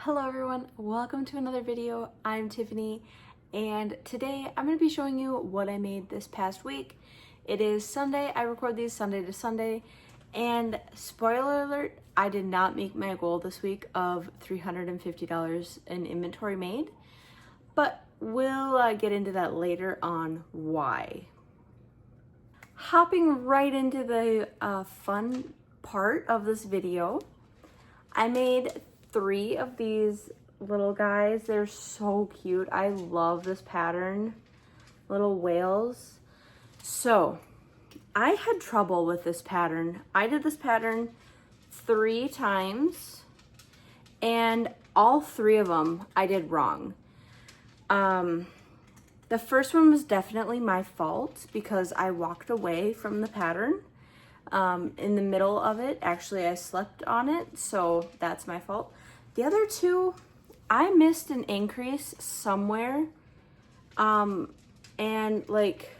Hello everyone, welcome to another video. I'm Tiffany and today I'm going to be showing you what I made this past week. It is Sunday. I record these Sunday to Sunday, and spoiler alert, I did not make my goal this week of $350 in inventory made, but we'll get into that later on why. Hopping right into the fun part of this video, I made 3 of these little guys. They're so cute. I love this pattern, little whales. So I had trouble with this pattern. I did this pattern 3 times and all 3 of them I did wrong. The first one was definitely my fault because I walked away from the pattern in the middle of it. Actually, I slept on it, so that's my fault. The other 2, I missed an increase somewhere. And like,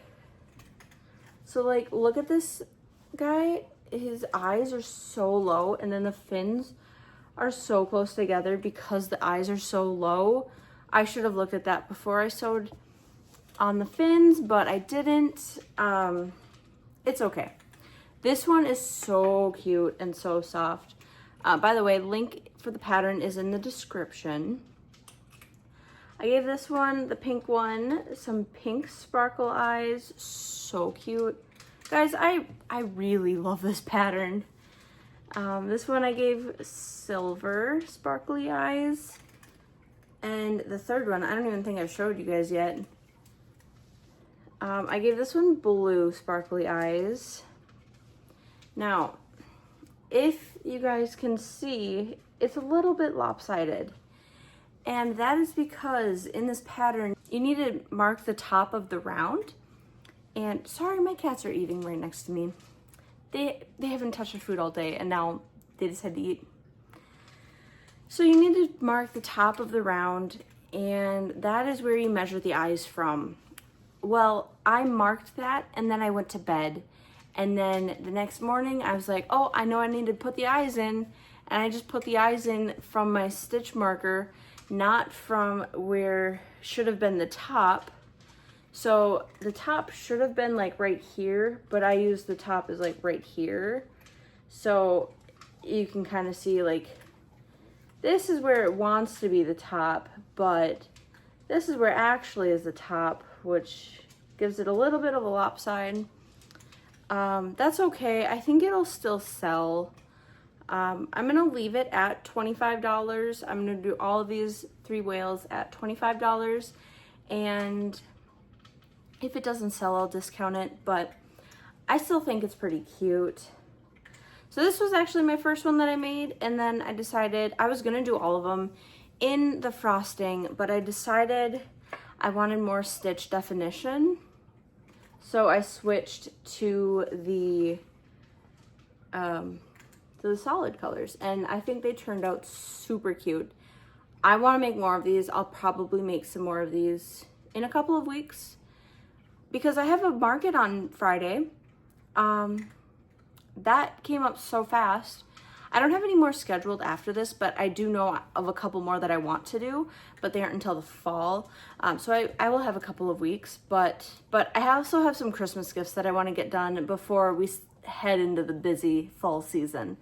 look at this guy. His eyes are so low, and then the fins are so close together because the eyes are so low. I should have looked at that before I sewed on the fins, but I didn't. It's okay. This one is so cute and so soft. By the way, link for the pattern is in the description. I gave this one, the pink one, some pink sparkle eyes. So cute. Guys, I really love this pattern. This one I gave silver sparkly eyes. And the third one, I don't even think I showed you guys yet. I gave this one blue sparkly eyes. Now, if you guys can see, it's a little bit lopsided. And that is because in this pattern, you need to mark the top of the round. And sorry, my cats are eating right next to me. They haven't touched their food all day, and now they just had to eat. So you need to mark the top of the round, and that is where you measure the eyes from. Well, I marked that, and then I went to bed. And then the next morning I was like, oh, I know I need to put the eyes in. And I just put the eyes in from my stitch marker, not from where should have been the top. So the top should have been like right here, but I used the top as like right here. So you can kind of see like, this is where it wants to be the top, but this is where actually is the top, which gives it a little bit of a lopside. That's okay. I think it'll still sell. I'm gonna leave it at $25. I'm gonna do all of these 3 whales at $25, and if it doesn't sell, I'll discount it, but I still think it's pretty cute. So this was actually my first one that I made, and then I decided I was gonna do all of them in the frosting, but I decided I wanted more stitch definition. So I switched to the solid colors, and I think they turned out super cute. I want to make more of these. I'll probably make some more of these in a couple of weeks because I have a market on Friday. That came up so fast. I don't have any more scheduled after this, but I do know of a couple more that I want to do, but they aren't until the fall. So I will have a couple of weeks, but I also have some Christmas gifts that I want to get done before we head into the busy fall season.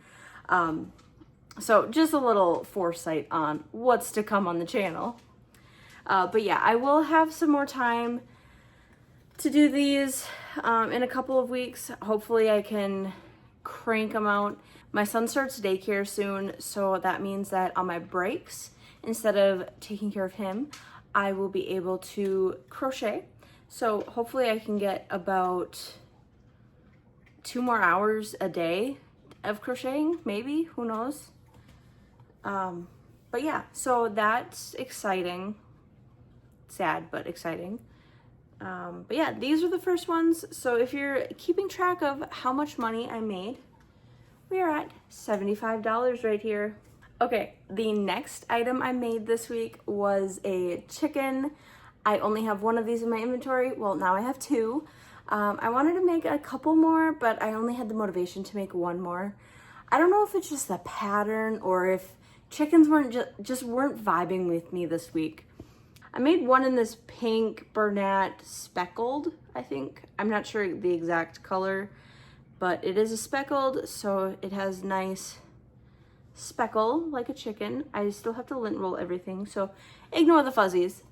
So just a little foresight on what's to come on the channel. But yeah, I will have some more time to do these in a couple of weeks. Hopefully I can crank them out. My son starts daycare soon, so that means that on my breaks, instead of taking care of him, I will be able to crochet. So hopefully I can get about 2 more hours a day of crocheting, maybe, who knows? But yeah, so that's exciting. Sad, but exciting. But yeah, these are the first ones. So if you're keeping track of how much money I made, we are at $75 right here. Okay, the next item I made this week was a chicken. I only have 1 of these in my inventory. Well, now I have 2. I wanted to make a couple more, but I only had the motivation to make 1 more. I don't know if it's just the pattern or if chickens just weren't vibing with me this week. I made one in this pink Bernat speckled, I think. I'm not sure the exact color, but it is a speckled, so it has nice speckle like a chicken. I still have to lint roll everything, so ignore the fuzzies.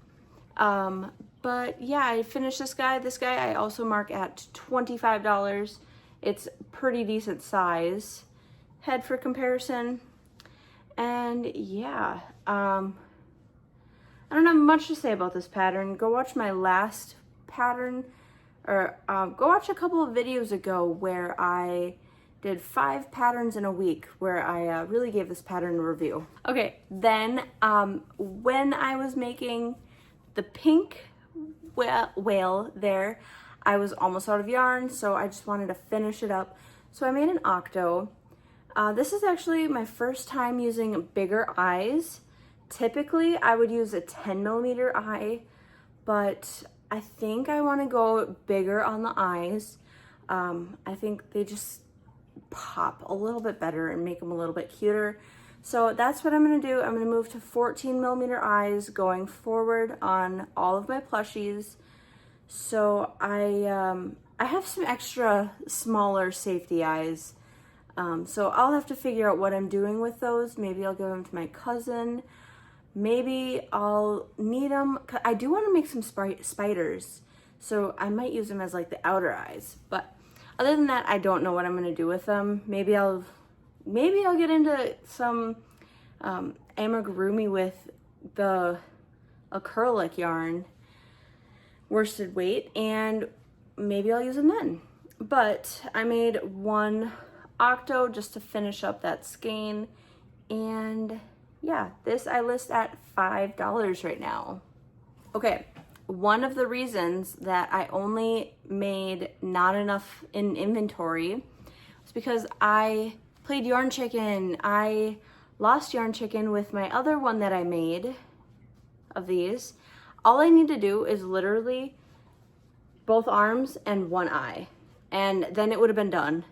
But yeah, I finished this guy. This guy I also mark at $25. It's pretty decent size. Head for comparison. And yeah, I don't have much to say about this pattern. Go watch my last pattern, or go watch a couple of videos ago where I did 5 patterns in a week, where I really gave this pattern a review. Okay, then when I was making the pink whale there, I was almost out of yarn, so I just wanted to finish it up. So I made an octo. This is actually my first time using bigger eyes. Typically, I would use a 10mm eye, but I think I want to go bigger on the eyes. I think they just pop a little bit better and make them a little bit cuter. So that's what I'm going to do. I'm going to move to 14mm eyes going forward on all of my plushies. So I have some extra smaller safety eyes. So I'll have to figure out what I'm doing with those. Maybe I'll give them to my cousin. Maybe I'll need them. I do want to make some spiders, so I might use them as like the outer eyes. But other than that, I don't know what I'm going to do with them. Maybe I'll get into some amigurumi with the acrylic yarn, worsted weight, and maybe I'll use them then. But I made one octo just to finish up that skein, and yeah, this I list at $5 right now. Okay, one of the reasons that I only made not enough in inventory was because I played Yarn Chicken. I lost Yarn Chicken with my other one that I made of these. All I need to do is literally both arms and one eye, and then it would have been done.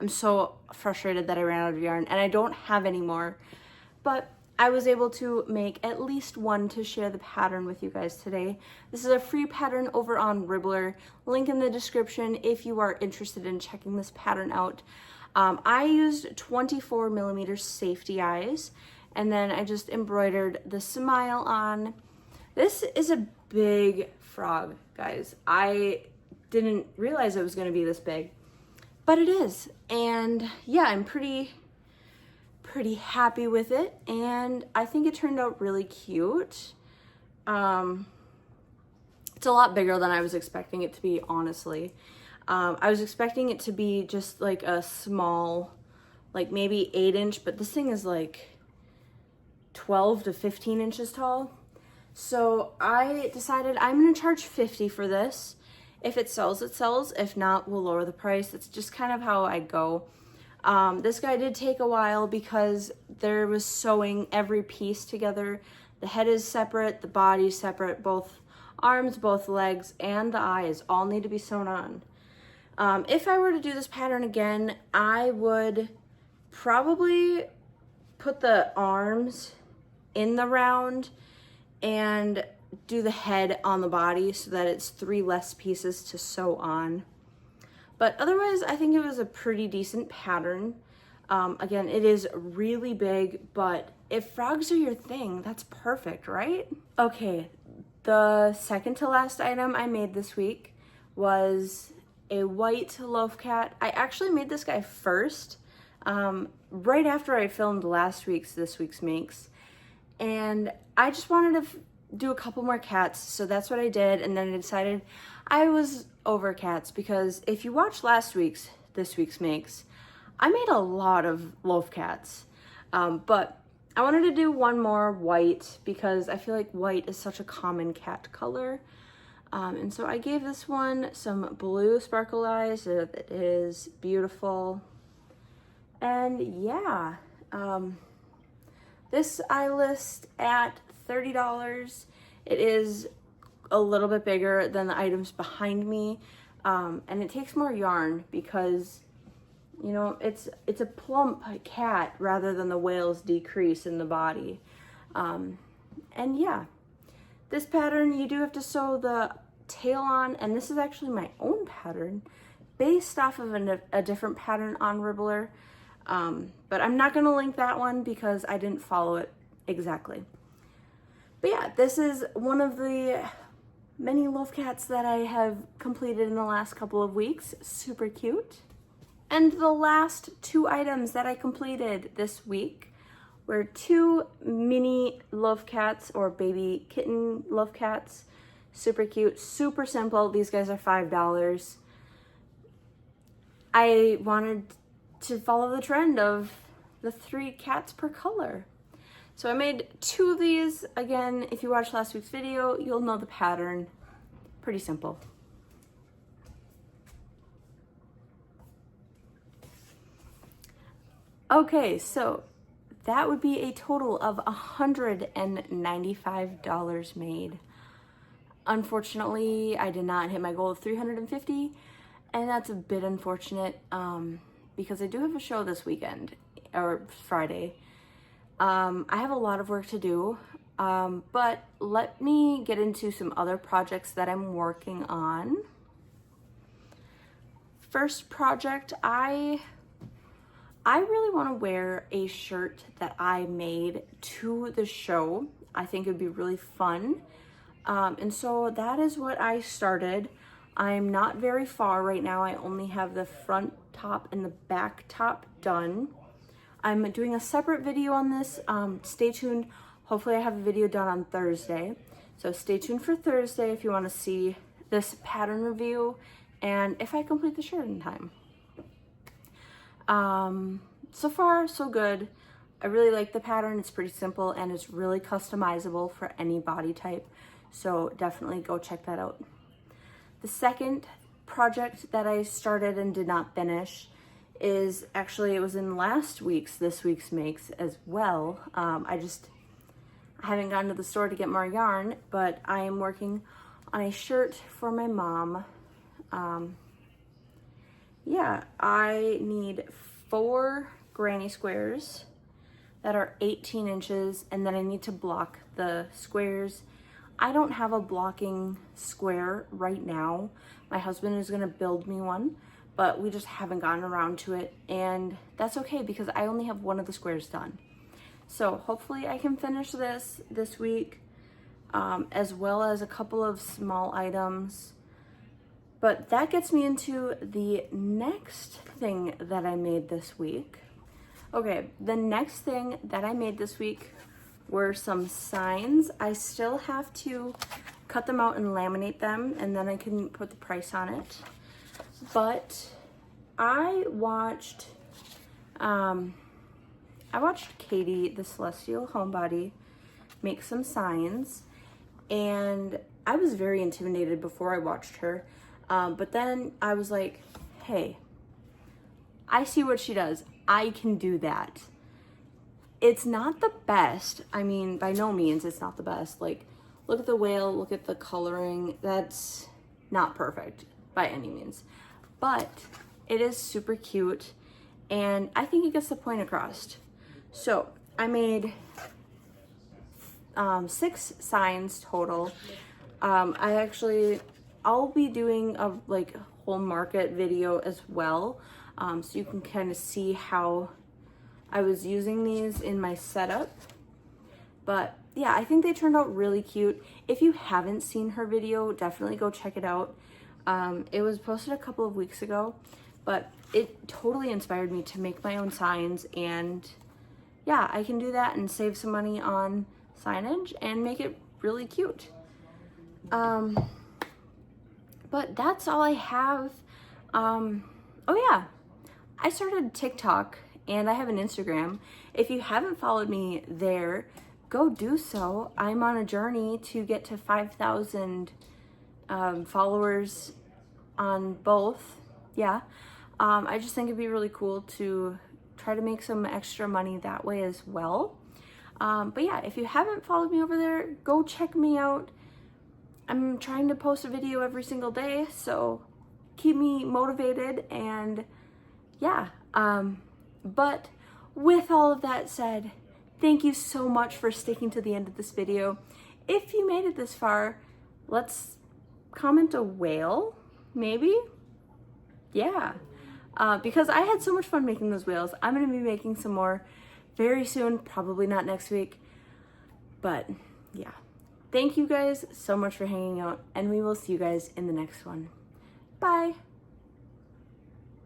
I'm so frustrated that I ran out of yarn, and I don't have any more, but I was able to make at least one to share the pattern with you guys today. This is a free pattern over on Ribbler. Link in the description if you are interested in checking this pattern out. I used 24mm safety eyes, and then I just embroidered the smile on. This is a big frog, guys. I didn't realize it was going to be this big, but it is. And yeah, I'm pretty happy with it, and I think it turned out really cute. It's a lot bigger than I was expecting it to be, honestly. I was expecting it to be just like a small, like maybe 8-inch, but this thing is like 12 to 15 inches tall. So I decided I'm gonna charge $50 for this. If it sells, it sells. If not, we'll lower the price. That's just kind of how I go. This guy did take a while because there was sewing every piece together. The head is separate, the body is separate, both arms, both legs, and the eyes all need to be sewn on. If I were to do this pattern again, I would probably put the arms in the round and do the head on the body so that it's 3 less pieces to sew on. But otherwise, I think it was a pretty decent pattern. Again, it is really big, but if frogs are your thing, that's perfect, right? Okay, the second to last item I made this week was a white loaf cat. I actually made this guy first, right after I filmed this week's makes. And I just wanted to do a couple more cats, so that's what I did. And then I decided I was over cats, because if you watch this week's makes, I made a lot of loaf cats. But I wanted to do one more white because I feel like white is such a common cat color. And so I gave this one some blue sparkle eyes so that it is beautiful. And yeah, this I list at $30. It is a little bit bigger than the items behind me, and it takes more yarn because You know, it's a plump cat rather than the whale's decrease in the body. And yeah, this pattern, you do have to sew the tail on, and this is actually my own pattern based off of a different pattern on Ribbler. But I'm not going to link that one because I didn't follow it exactly. But yeah, this is one of the many love cats that I have completed in the last couple of weeks. Super cute. And the last 2 items that I completed this week were 2 mini love cats or baby kitten love cats. Super cute, super simple. These guys are $5. I wanted to follow the trend of the 3 cats per color. So I made 2 of these. Again, if you watched last week's video, you'll know the pattern. Pretty simple. Okay, so that would be a total of $195 made. Unfortunately, I did not hit my goal of $350, and that's a bit unfortunate because I do have a show this weekend, or Friday. I have a lot of work to do, but let me get into some other projects that I'm working on. First project, I really want to wear a shirt that I made to the show. I think it would be really fun. And so that is what I started. I'm not very far right now. I only have the front top and the back top done. I'm doing a separate video on this. Stay tuned. Hopefully I have a video done on Thursday. So stay tuned for Thursday if you want to see this pattern review and if I complete the shirt in time. So far, so good. I really like the pattern. It's pretty simple and it's really customizable for any body type. So definitely go check that out. The second project that I started and did not finish is actually, it was in this week's makes as well. I haven't gone to the store to get more yarn, but I am working on a shirt for my mom. Yeah, I need 4 granny squares that are 18 inches, and then I need to block the squares. I don't have a blocking square right now. My husband is gonna build me one, but we just haven't gotten around to it, and that's okay because I only have one of the squares done. So hopefully I can finish this week, as well as a couple of small items. But that gets me into the next thing that I made this week. Okay, the next thing that I made this week were some signs. I still have to cut them out and laminate them, and then I can put the price on it. But I watched Katie, the Celestial Homebody, make some signs, and I was very intimidated before I watched her. But then I was like, hey, I see what she does. I can do that. It's not the best. I mean, by no means it's not the best. Like, look at the whale, look at the coloring. That's not perfect by any means. But it is super cute, and I think it gets the point across. So I made 6 signs total. I'll be doing a whole market video as well, so you can kind of see how I was using these in my setup. But yeah, I think they turned out really cute. If you haven't seen her video, definitely go check it out. It was posted a couple of weeks ago, but it totally inspired me to make my own signs, and yeah, I can do that and save some money on signage and make it really cute. But that's all I have. Oh yeah, I started TikTok and I have an Instagram. If you haven't followed me there, go do so. I'm on a journey to get to 5,000 followers on both. Yeah, I just think it'd be really cool to try to make some extra money that way as well. But yeah, if you haven't followed me over there, go check me out. I'm trying to post a video every single day, so keep me motivated, and yeah, but with all of that said, thank you so much for sticking to the end of this video. If you made it this far, let's comment a whale, maybe? Yeah, because I had so much fun making those whales. I'm gonna be making some more very soon, probably not next week, but yeah. Thank you guys so much for hanging out, and we will see you guys in the next one. Bye.